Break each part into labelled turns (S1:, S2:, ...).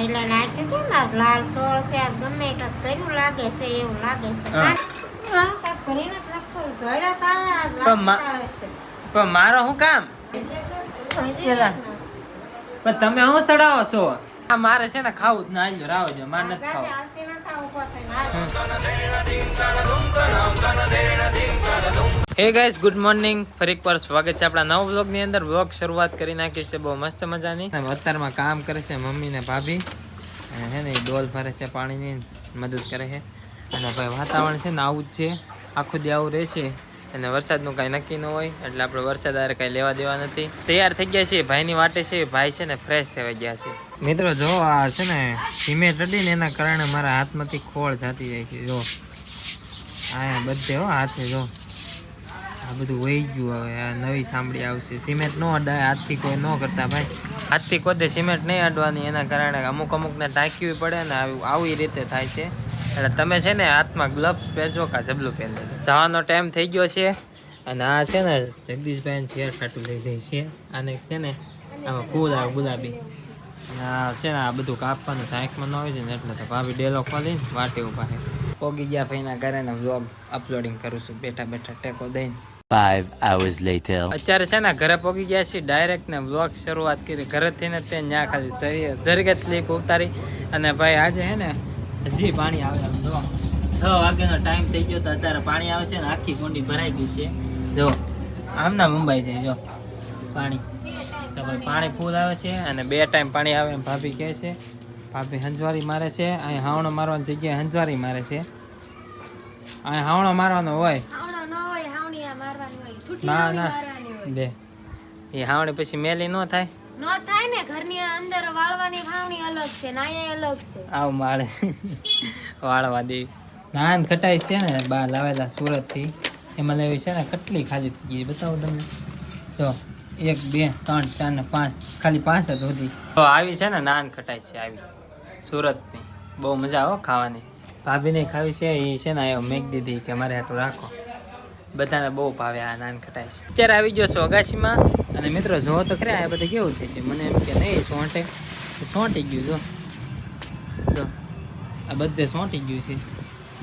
S1: પહેલા નાખ્યું હતું ને લાલ ચોળ છે આ ગમે કાંક કર્યું લાગે છે એવું લાગે છે કાંઈક કરીને જ લખો ઘડા આવે આ આવે છે
S2: પણ મારો શું કામ પણ તમે શું ચડાવો છો આ મારે છે ને ખાવું જ ના આજો રાવ જો મારે નથી ખાવું
S1: આરતી ના થાવ ઉભો થઈને
S2: હે ગાઈસ ગુડ મોર્નિંગ ફરી એકવાર સ્વાગત છે આપણા નવા વ્લોગ ની અંદર વ્લોગ શરૂઆત કરી નાખી છે બહુ મસ્ત મજાની અત્યારમાં કામ કરે છે મમ્મી ને ભાભી અને છે ને ડોલ ભરે છે પાણીની મદદ કરે છે અને ભાઈ વાતાવરણ છે ને આવું જ છે આખું દી આવું રહેશે અને વરસાદનું કાંઈ નક્કી ન હોય એટલે આપણે વરસાદ આરે કાંઈ લેવા દેવા નથી તૈયાર થઈ ગયા છીએ ભાઈની વાટે છે ભાઈ છે ને ફ્રેશ થઈ ગયા છે મિત્રો જો આ છે ને સિમેન્ટ રડી ને એના કારણે મારા હાથમાંથી ખોળ થતી જાય છે જો હા બધે હો હાથે જો આ બધું વહી ગયું હવે આ નવી સાંભળી આવશે સિમેન્ટ ન અડાય હાથથી કોઈ ન કરતા ભાઈ હાથથી કોઈ સિમેન્ટ નહીં અડવાની એના કારણે અમુકને ટાંકવી પડે ને આવી રીતે થાય છે એટલે તમે છે ને હાથમાં ગ્લવ્સ પહેરજો કા જબલું પહેરી લેજો જવાનો ટાઈમ થઈ ગયો છે અને આ છે ને જગદીશભાઈ ચેર ખાટું લઈ જાય છે આને છે ને આમાં ફૂલ આવે ગુલાબી આ છે ને આ બધું કાપવાનું સાંખમાં ન હોય છે ને એટલે તો ભાભી ડેલો ખોલીને વાટે ઉભા છે પોગી ગયા ભાઈના ઘરે ને વ્લોગ અપલોડિંગ કરું છું બેઠા બેઠા ટેકો દઈને
S3: 5 hours later
S2: અત્યારે છે ને ઘરે પોગી ગયા છીએ ડાયરેક્ટ ને વ્લોગ શરૂઆત કરી ઘરેથી ને તે ત્યાં ખાલી જરીકે ક્લિપ ઉતારી અને ભાઈ આજે છે ને હજી પાણી આવે જો 6 વાગ્યાનો ટાઈમ થઈ ગયો તો અત્યારે પાણી આવે છે ને આખી કુંડી ભરાઈ ગઈ છે જો આમના મુંબઈ છે જો પાણી તો ભાઈ પાણી ફૂલ આવે છે અને 2 ટાઈમ પાણી આવે એમ ભાભી કહે છે ભાભી હંજવારી મારે છે અહીં હાવણો મારવાની જગ્યાએ હંજવારી મારે છે અહીં હાવણો મારવાનો હોય ના ના બે એ હાવણી પછી મેલી ન થાય
S1: નો થાય ને ઘરની અંદર વાળવાની વાવણી અલગ છે નાયા અલગ છે
S2: આવ માળે વાળવા દેવી નાન ખટાઈ છે ને બહાર લાવેલા સુરત થી એમાં લેવી છે ને કેટલી ખાલી થઈ ગઈ બતાવો તમને જો 1 2 3 4 ને 5 ખાલી 5 જ હતી તો આવી છે ને નાન ખટાઈ છે આવી સુરતની બહુ મજા આવે ખાવાની ભાભીને ખાવી છે એ છે ને મેક દીધી કે મારે હાટું રાખો બધાને બહુ ભાવે આ નાન ખટાઈ છે અત્યારે આવી ગયો છો અગાશીમાં અને મિત્રો જો તો ખરે આ બધે કેવું થઈ ગયું મને એમ કે નહીં સોંટી ગયું જો આ બધે સોંટી ગયું છે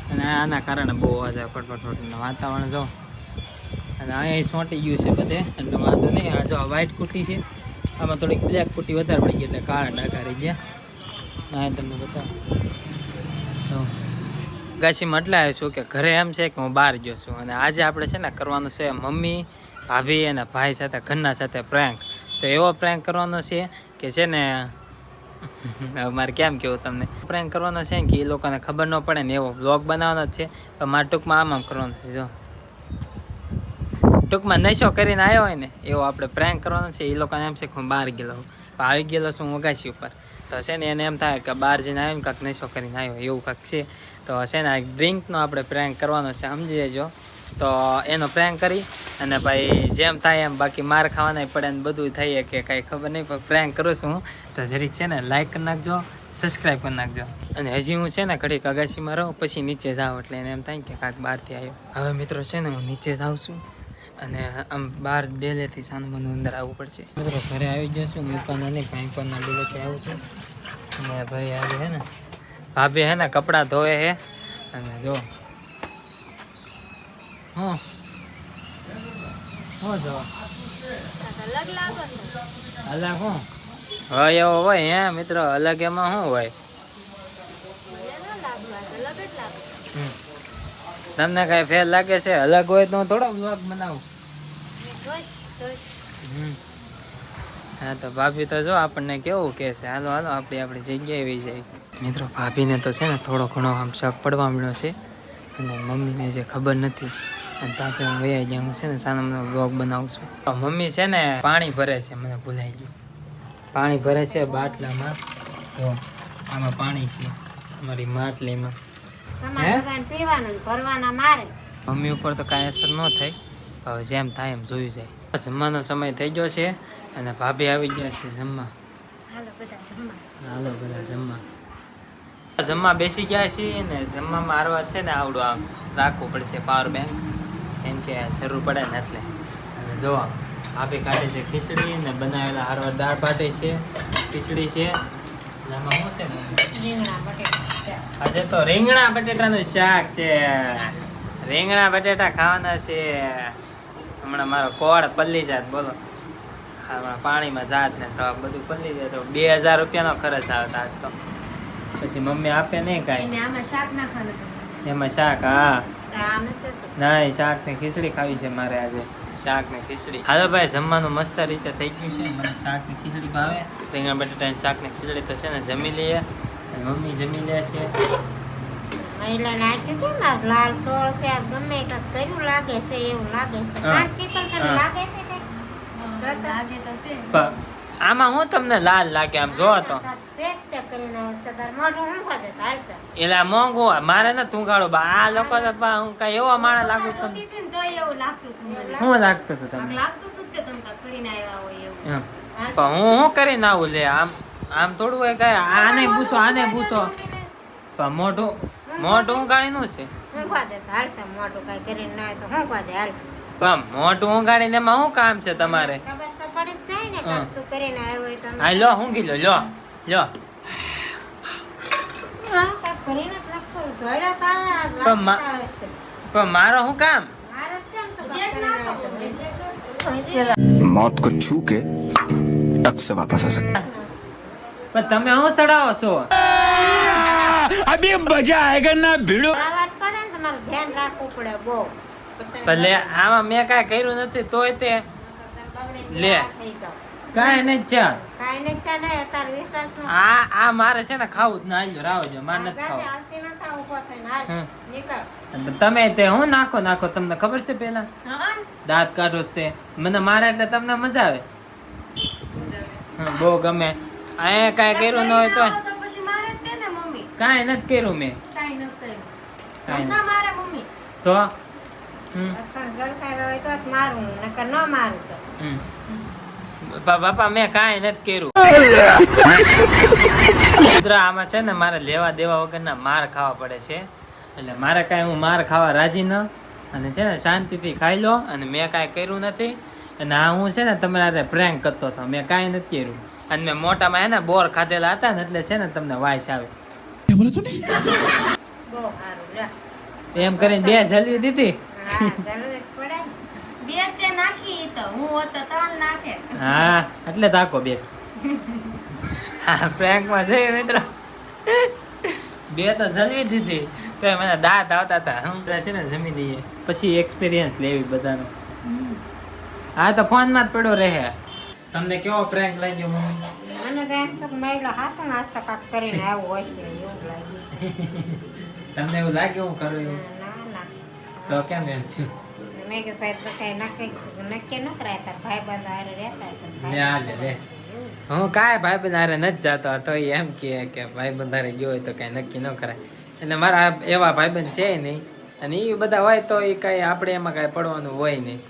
S2: અને આના કારણે બહુ અવાજ આવે ફટફટ વાતાવરણ જો અને અહીંયા સોંટી ગયું છે બધે એટલે વાંધો નહીં આ જો વ્હાઈટ કુટી છે આમાં થોડીક બ્લેક કુટી વધારે પડી ગઈ એટલે કાળા ડાઘા રહી ગયા ના તમને બતાવો ગાછીમાં એટલે આવીશું કે ઘરે એમ છે કે હું બહાર ગયો છું અને આજે આપણે છે ને કરવાનું છે મમ્મી ભાભી અને ભાઈ સાથે ઘરના સાથે પ્રેન્ક તો એવો પ્રેન્ક કરવાનો છે કે છે ને મારે કેમ કેવું તમને પ્રેન્ક કરવાનો છે કે એ લોકોને ખબર ન પડે ને એવો વ્લોગ બનાવવાનો જ છે તો મારે ટૂંકમાં આમ કરવાનું છે જો ટૂંકમાં નશો કરીને આવ્યો હોય ને એવો આપણે પ્રેન્ક કરવાનો છે એ લોકોને એમ છે કે હું બહાર ગયેલો હું આવી ગયેલો છું હું અગાશી ઉપર તો છે ને એને એમ થાય કે બહાર જઈને આવ્યો ને કાંઈક નશો કરીને આવ્યો એવું કાંઈક છે તો છે ને ડ્રિંકનો આપણે પ્રેન્ક કરવાનો છે સમજી લેજો તો એનો પ્રેન્ક કરી અને ભાઈ જેમ થાય એમ બાકી માર ખાવાના પડે ને બધું થઈએ કે કાંઈ ખબર નહીં પણ પ્રેન્ક કરું છું હું તો જરીક છે ને લાઈક કરી નાખજો સબસ્ક્રાઈબ કરી નાખજો અને હજી હું છે ને ઘડીક અગાશીમાં રહું પછી નીચે જાઉં એટલે એને એમ થાય કે કાંઈક બહારથી આવ્યો હવે મિત્રો છે ને હું નીચે જાઉં છું અને આમ બહાર ડેલેથી સાનું મને અંદર આવવું પડશે મિત્રો ઘરે આવી ગયો છું ઉપરના નહીં પાણી પરના ડેલેથી આવું છું અને ભાઈ આજે હે ને ભાભી હે ને કપડાં ધોવે હે અને જો હા જો અલગ હું હોય એવો હોય હે મિત્રો અલગ એમાં શું હોય તમને કઈ ફેર લાગે છે અલગ હોય તો થોડો બ્લોગ બનાવું હા તો ભાભી તો જો આપણને કેવું કે છે હાલો હાલો આપણી જગ્યાએ વહી જાય મિત્રો ભાભીને તો છે ને થોડો ઘણો આમ શક પડવા મળ્યો છે અને મમ્મીને જે ખબર નથી અને ભાભી હું વૈયા ગયા હું છે ને સાનો મને બ્લોગ બનાવું છું મમ્મી છે ને પાણી ભરે છે મને ભૂલાઈ ગયું પાણી ભરે છે બાટલામાં તો આમાં પાણી છે અમારી માટલીમાં મમ્મી ઉપર તો કાંઈ અસર ન થાય હવે જેમ થાય એમ જોયું જાય જમવાનો સમય થઈ ગયો છે અને ભાભી આવી ગયા છે જમવા હાલો બધા જમવા બેસી ગયા છીએ ને જમવામાં હારવાર છે ને આવડું આમ રાખવું પડશે પાવર બેંક કેમ કે જરૂર પડે ને એટલે અને જો ભાભી કાઢે છે ખીચડી ને બનાવેલા હારવાર દાળ ભાતે છે ખીચડી છે આમાં શું છે મમ્મી?
S1: રીંગણા બટેટા શાક.
S2: આજે તો રીંગણા બટેટાનું શાક છે. રીંગણા બટેટા ખાવાના છે. હમણાં મારો કોળ પલ્લી જાત બોલો. હમણાં પાણીમાં જાત ને તો બધું પલ્લી જાય તો 2000 રૂપિયાનો ખર્ચ આવે આજ તો. પછી મમ્મી આપે નહીં કાંઈ.
S4: આમાં શાક નાખવાનું
S2: એમાં શાક હા
S1: આ નથી તો.
S2: નહીં શાક ને ખીચડી ખાવી છે મારે આજે. શાક ને ખીચડી. હાલો ભાઈ જમવાનું મસ્ત રીતે થઈ ગયું છે. મને શાક ને ખીચડી ભાવે. રીંગણા બટેટા શાક ને ખીચડી તો છે ને જમી લઈએ. અને મમ્મી જમી લે છે.
S1: મહિલાને આપ્યું હતું ને લાલ ચોળ છે આ ગમે કાંઈક કર્યું લાગે છે એવું લાગે છે.
S2: હા.
S1: આ શીતલ તને
S2: હા.
S1: લાગે છે કંઈક? જો તો.
S4: લાગે તો છે
S2: પણ આમાં હું તમને લાલ લાગે આમ જો તો
S1: ચેક તે કરીને તો તાર મોઢું ઊંઘવા દે હાલતા.
S2: એલા મોંઘું મારે ને તુંગાડો આ લોકો તો હું કઈ એવો માણસ લાગુ છું
S4: હતી ને તોય એવું લાગતું હતું મને.
S2: હું લાગતું હતું તમને
S4: લાગતું હતું કે તમે કાંઈક કરીને આવ્યા હોય એવું.
S2: હમ. પણ હું કરીને આવું લે આમ આમ થોડું હોય કઈ આને પૂછો આને પૂછો પણ મોઢું ઉગાડી નું છે
S1: ઊંઘવા દે તો હાલતા મોઢું કાંઈ કરીને ના હોય તો ઊંઘવા દે હાલ.
S2: પણ મોઢું ઉગાડીને એમાં શું કામ છે તમારે
S1: ખબર તો પડી જ જાય ને કાંઈક તું કરીને આવ્યો હોય તો અમે-
S2: હા લો ઊંઘી લો લો લો
S1: હા, કાંઈક કરીને જ નાખો. ઘોડા તો આવે, આ
S2: પણ મા-
S1: લાગતા આવે છે.
S2: પણ મારો શું કામ
S1: મારે જ છે ને તો
S4: શેક
S1: કરીને
S4: નાખો,
S1: આવ્યો તો.
S4: શેક
S5: मौत को छू के टक से वापस आ सकते
S2: પણ તમે શું સડાવો છો
S3: अभी मजा आएगा ना भिड़ो
S1: આ વાત પડે ને તમારે ધ્યાન રાખવું પડે બહુ.
S2: પણ લે આમાં મેં કાંઈ કર્યું નથી તોય તે
S1: બગડીને
S2: લે.
S1: બીમાર થઈ જાઓ.
S2: કાંઈ નહીં ચા
S1: કાંઈ નહીં ત્યાં નહીં, તારો વિશ્વાસ ન
S2: આ મારે છે ને ખાવું જ ના હાલજો રાવજો મારે નથી
S1: જાતે
S2: ખાવું
S1: આરતી ન થાવ, ઊભો થઈને હાલ.
S2: હમ.
S1: નીકળ.
S2: તમે તે હું નાખો તમને ખબર છે પેલા
S4: હા
S2: દાંત કાઢો છો તે મને મારે એટલે તમને મજા આવે હા, બહુ ગમે અહીંયા કાંઈ કર્યું ન હોય તો
S4: તો પછી મારે જ તે ને મમ્મી
S2: કાંઈ નથી કર્યું મેં
S4: કાંઈ ન કર્યું
S2: કાંઈ
S4: ના મારે મમ્મી
S2: તો હમ
S1: અક્ષર ઝળકાવ્યો હોય તો જ મારું, નકર ન મારું તો.
S2: હમ. બાપા મેં કાંઈ નથી કર્યું મિત્રો આમાં છે ને મારે લેવા દેવા વગરના માર ખાવા પડે છે એટલે મારે કાંઈ હું માર ખાવા રાજી ન અને છે ને શાંતિથી ખાઈ લો અને મેં કાંઈ કર્યું નથી અને આ હું છે ને તમારે પ્રેન્ક કરતો હતો મેં કાંઈ નથી કર્યું અને મેં મોટામાં હે ને બોર ખાધેલા હતા ને એટલે છે ને તમને વાઈસ આવે
S1: બહુ સારું લે.
S2: એમ કરીને 2 જલ્દી દીધી
S1: હા, જરૂર જ પડે ને.
S4: બે તે નાખી તો હું હોત તો 3 નાખે
S2: હા એટલે તાકો બે હા પ્રેન્કમાં છે મિત્રો 2 તો જલવી દીધી તો મને દાંત આવતા હતા હું છે ને જમી દઈએ પછી એક્સપિરિયન્સ લેવી બધાનો હા તો ફોનમાં જ પડ્યો રહે તમને કેવો પ્રેન્ક લાગ્યો મમ્મી
S1: મને તો એમ છે કે મહિલો હાસુ નાસ્તો કાંઈક કરીને આવ્યો હશે એવું લાગ્યું.
S2: તમને એવું લાગ્યું હું કરું એવું
S1: ના ના,
S2: તો કેમ એમ છું
S1: મેં કીધું ભાઈ તો કાંઈ નક્કી ન કરાય, તાર ભાઈબંધ હારે રહેતા હોય તો
S2: લે આ લે લે હું કાંઈ ભાઈબંધ હારે નથી જતો તો ઈ એમ કહે કે ભાઈબંધ હારે ગયો હોય તો કાંઈ નક્કી ન કરાય એટલે મારા એવા ભાઈબંધ છે નહીં અને એ બધા હોય તો એ કાંઈ આપણે એમાં કાંઈ પડવાનું હોય નહીં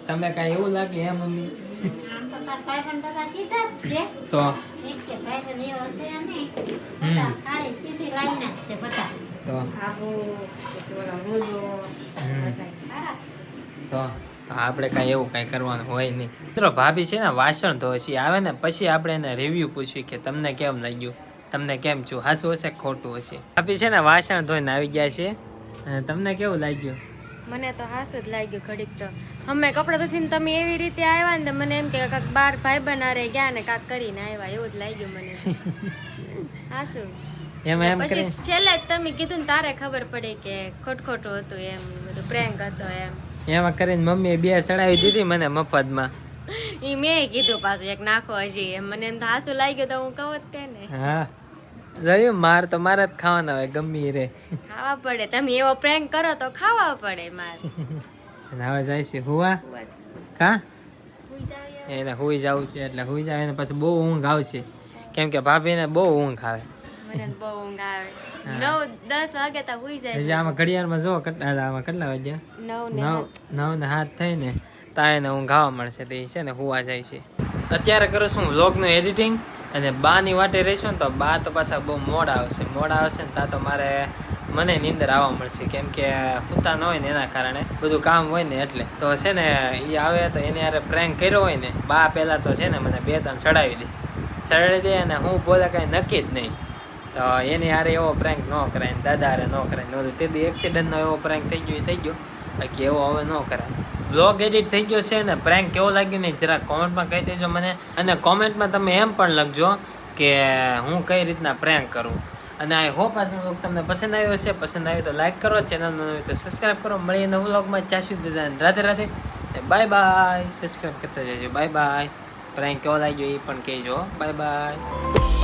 S2: તમે કાંઈ એવું લાગે એમ મમ્મી
S1: આમ તો તાર ભાઈબંધ બધા સીધા જ છે.
S2: તો
S1: એક કે ભાઈબંધ એવો છે નહીં.
S2: હમ.
S1: બધા સારી સીધી લાઈનના જ છે બધા.
S2: તો
S1: આબુ, પછી ઓલો રૂડો,
S2: હમ.
S1: બધાય સારા જ છે.
S2: તો આપણે કાંઈ એવું કાંઈ કરવાનું હોય નહીં મિત્રો ભાભી છે ને વાસણ ધોવે છે આવે ને પછી આપણે એને રિવ્યુ પૂછવી કે તમને કેમ લાગ્યું તમને કેમ છું સાચું હશે કે ખોટું હશે ભાભી છે ને વાસણ ધોઈને આવી ગયા છે અને તમને કેવું લાગ્યું
S4: મને તો હાસુ જ લાગ્યું ઘડીક તો અમે કપડાં ધોઈને તમે એવી રીતે આવ્યા ને તો મને એમ કે કાંક બાર ભાઈબંધ હારે ગયા ને કાંક કરીને આવ્યા એવું જ લાગ્યું મને હાસુ
S2: એમાં એમ
S4: પછી
S2: કરી
S4: છેલ્લે જ તમે કીધું ને તારે ખબર પડી કે ખોટું હતું એમ ઈ બધું પ્રેન્ક હતો એમ
S2: એમાં કરીને મમ્મીએ 2 ચડાવી દીધી મને મફતમાં
S4: ઈ મેં કીધું પાછું એક નાખો હજી એમ મને એમ તો હાસુ લાગ્યું તો હું કહું જ તે ને
S2: હા જોયું માર તો મારે જ ખાવાના હોય ગમે ઈ રે
S4: ખાવા પડે તમે એવો પ્રેન્ક કરો તો ખાવા પડે મારે
S2: અને હવે જાય છે હુવા
S4: હુવા છે.
S2: કા
S4: હુઈ જાવ યાર.
S2: એને હુઈ જવું છે એટલે હુઈ જાય ને પછી બહુ ઊંઘ આવશે કેમ કે ભાભીને બહુ ઊંઘ આવે
S4: મને તો બહુ ઊંઘ આવે
S2: હા.
S4: 9-10 વાગે તો હુઈ જાય
S2: હજી
S4: છે.
S2: આમાં ઘડિયાળમાં જો આમાં કેટલા વાગ્યા
S4: 9 ને
S2: 9 ને 7 થઈ ને તા એને ઊંઘ આવવા મળશે તો એ છે ને હુવા જાય છે અત્યારે કરું છું વ્લોગનું એડિટિંગ અને બાની વાટે રહીશું ને તો બા તો પાછા બહુ મોડા આવશે ને તા તો મને નીંદર આવવા મળશે કેમ કે સૂતા ન હોય ને એના કારણે બધું કામ હોય ને એટલે તો છે ને એ આવે તો એને યારે પ્રેન્ક કર્યો હોય ને બા પહેલાં તો છે ને મને 2-3 ચડાવી દે સડાડી દે અને હું બોલે કાંઈ નક્કી જ નહીં. તો એની હારે એવો પ્રેન્ક ન કરાય ને દાદા હારે ન કરાય. નહોતું તે દી એક્સિડન્ટનો એવો પ્રેન્ક થઈ ગયો એ થઈ ગયો, બાકી એવો હવે ન કરાય. બ્લોગ એડિટ થઈ ગયો છે ને પ્રેન્ક કેવો લાગ્યો ને જરા કોમેન્ટમાં કહી દેજો મને. અને કોમેન્ટમાં તમે એમ પણ લખજો કે હું કઈ રીતના પ્રેન્ક કરું. અને આઈ હોપ આજનો વ્લોગ તમને પસંદ આવ્યો હશે. પસંદ આવ્યો તો લાઈક કરો, ચેનલમાં નવી તો સબસ્ક્રાઈબ કરો. મળીએ નવા વ્લોગમાં. ત્યાં સુધી Radhe Radhe, bye bye. Subscribe કરતા જજો. Bye bye. પ્રેન્ક કેવો લાગ્યો એ પણ કહેજો. Bye bye.